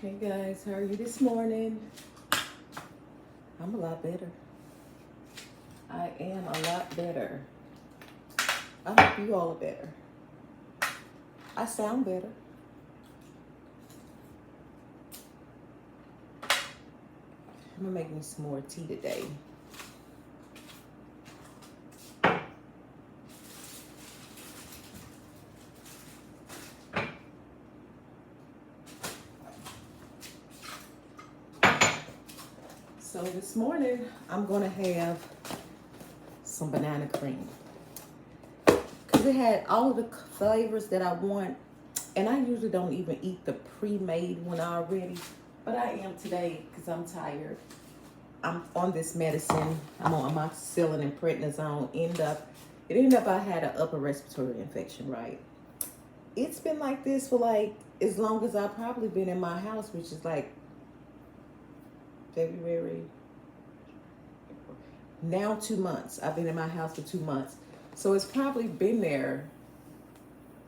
Hey guys, how are you this morning? I'm a lot better. I am a lot better. I hope you all are better. I sound better. I'm gonna make me some more tea today. So this morning, I'm gonna have some banana cream. Because it had all of the flavors that I want. And I usually don't even eat the pre-made one already. But I am today because I'm tired. I'm on this medicine. I'm on amoxicillin and prednisone. It ended up I had an upper respiratory infection, right? It's been like this for like as long as I've probably been in my house, which is like February. Now 2 months. I've been in my house for 2 months. So it's probably been there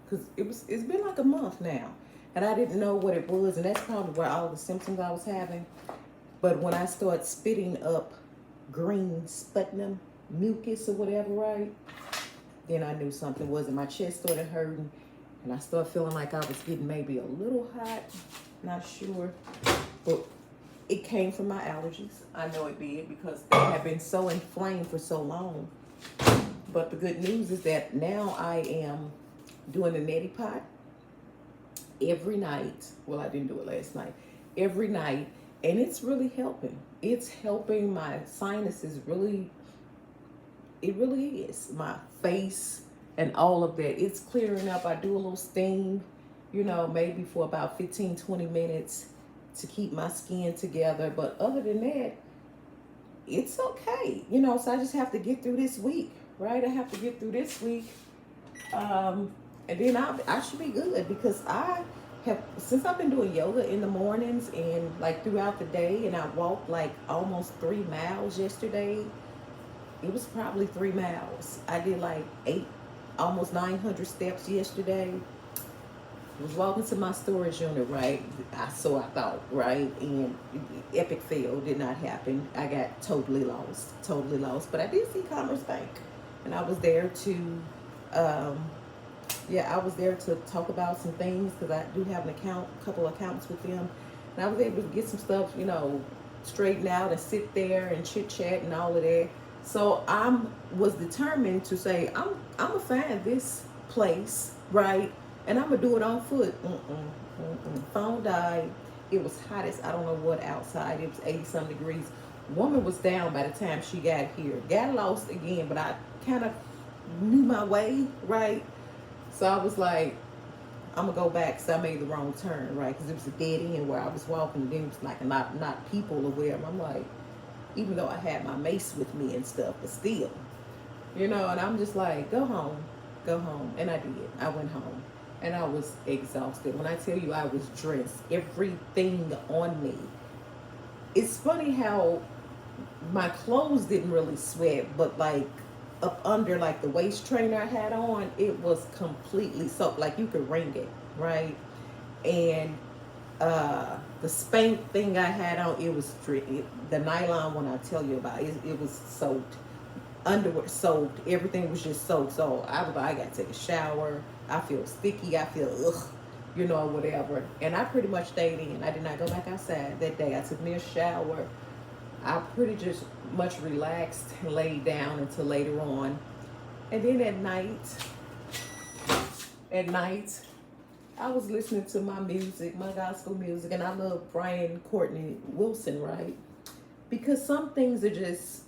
because it's been like a month now. And I didn't know what it was, and that's probably where all the symptoms I was having. But when I started spitting up green sputum mucus or whatever, right? Then I knew something was, and my chest started hurting, and I started feeling like I was getting maybe a little hot, not sure. But it came from my allergies. I know it did because they have been so inflamed for so long. But the good news is that now I am doing the neti pot every night. Well, I didn't do it last night. Every night. And it's really helping. It's helping my sinuses really. It really is. My face and all of that. It's clearing up. I do a little steam, maybe for about 15, 20 minutes to keep my skin together. But other than that, it's okay. So I just have to get through this week, right? I have to get through this week. And then I should be good because since I've been doing yoga in the mornings and like throughout the day, and I walked like almost 3 miles yesterday. It was probably 3 miles. I did like almost 900 steps yesterday. I was walking to my storage unit, right? So I thought, right? And epic fail did not happen. I got totally lost. But I did see Commerce Bank, and I was there to, I was there to talk about some things because I do have a couple accounts with them, and I was able to get some stuff, straightened out and sit there and chit chat and all of that. So I was determined to say I'm gonna find this place, right? And I'm gonna do it on foot. Phone died. It was hot as I don't know what outside. It was 80-some degrees. Woman was down by the time she got here. Got lost again, but I kind of knew my way, right? So I was like, I'm gonna go back because I made the wrong turn, right? Because it was a dead end where I was walking, and then it was like not people or whatever. I'm like, even though I had my mace with me and stuff, but still, and I'm just like, go home. And I did. I went home. And I was exhausted. When I tell you I was drenched, everything on me. It's funny how my clothes didn't really sweat, but like up under like the waist trainer I had on, it was completely soaked. Like you could wring it, right? And the spank thing I had on, it was the nylon one I tell you about, it was soaked. Underwear soaked, everything was just soaked. So I was like, I gotta take a shower. I feel sticky, I feel whatever. And I pretty much stayed in. I did not go back outside that day. I took me a shower. I pretty just much relaxed and laid down until later on. And then at night, I was listening to my music, my gospel music, and I love Brian Courtney Wilson, right? Because some things are just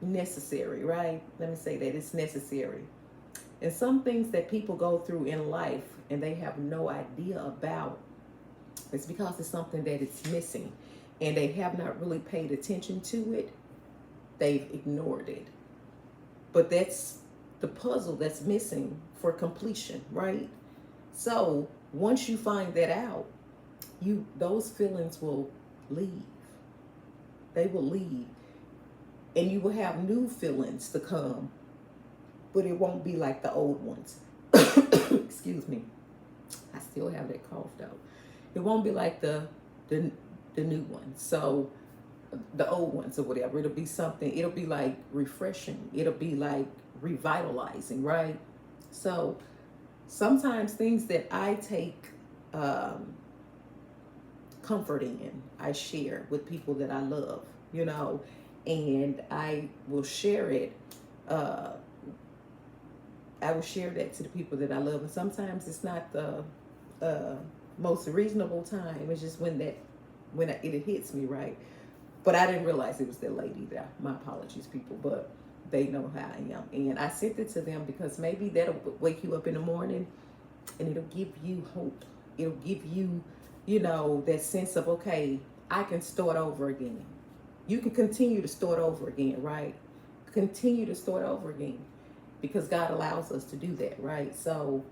necessary, right? Let me say that it's necessary. And some things that people go through in life and they have no idea about, it's because it's something that it's missing and they have not really paid attention to it. They've ignored it. But that's the puzzle that's missing for completion, right? So once you find that out, those feelings will leave. They will leave. And you will have new feelings to come, but it won't be like the old ones. Excuse me. I still have that cough though. It won't be like the the the new ones. So the old ones or whatever. It'll be something. It'll be like refreshing. It'll be like revitalizing, right? So sometimes things that I take um, comfort in, I share with people that I love, and I will share it. Uh, I will share that to the people that I love, and sometimes it's not the uh, most reasonable time. It's just it hits me right. But I didn't realize it was that lady there. My apologies, people, but they know how I am, and I sent it to them because maybe that'll wake you up in the morning, and it'll give you hope. It'll give you, that sense of, okay, I can start over again. You can continue to start over again, right? Continue to start over again because God allows us to do that, right? So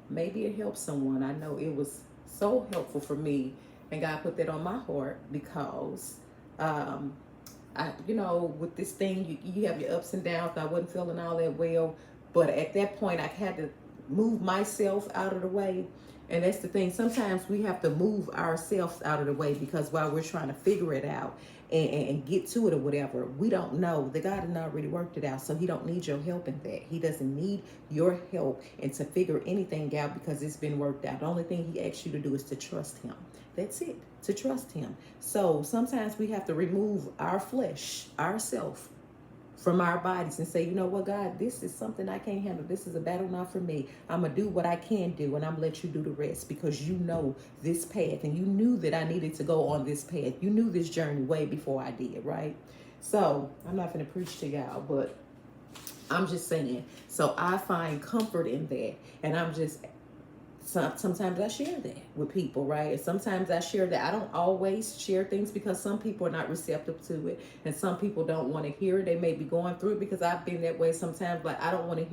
maybe it helps someone. I know it was so helpful for me, and God put that on my heart because, with this thing, you have your ups and downs. And I wasn't feeling all that well, but at that point, I had to move myself out of the way. And that's the thing. Sometimes we have to move ourselves out of the way because while we're trying to figure it out and get to it or whatever, we don't know. The God has already worked it out, so He don't need your help in that. He doesn't need your help and to figure anything out because it's been worked out. The only thing He asks you to do is to trust Him. That's it, to trust Him. So sometimes we have to remove our flesh, ourself, from our bodies and say, you know what, God, this is something I can't handle. This is a battle not for me. I'm going to do what I can do, and I'm going to let you do the rest because you know this path, and you knew that I needed to go on this path. You knew this journey way before I did, right? So I'm not going to preach to y'all, but I'm just saying. So I find comfort in that, and sometimes I share that with people, right? And sometimes I share that. I don't always share things because some people are not receptive to it, and some people don't want to hear it. They may be going through it because I've been that way sometimes, but I don't want to hear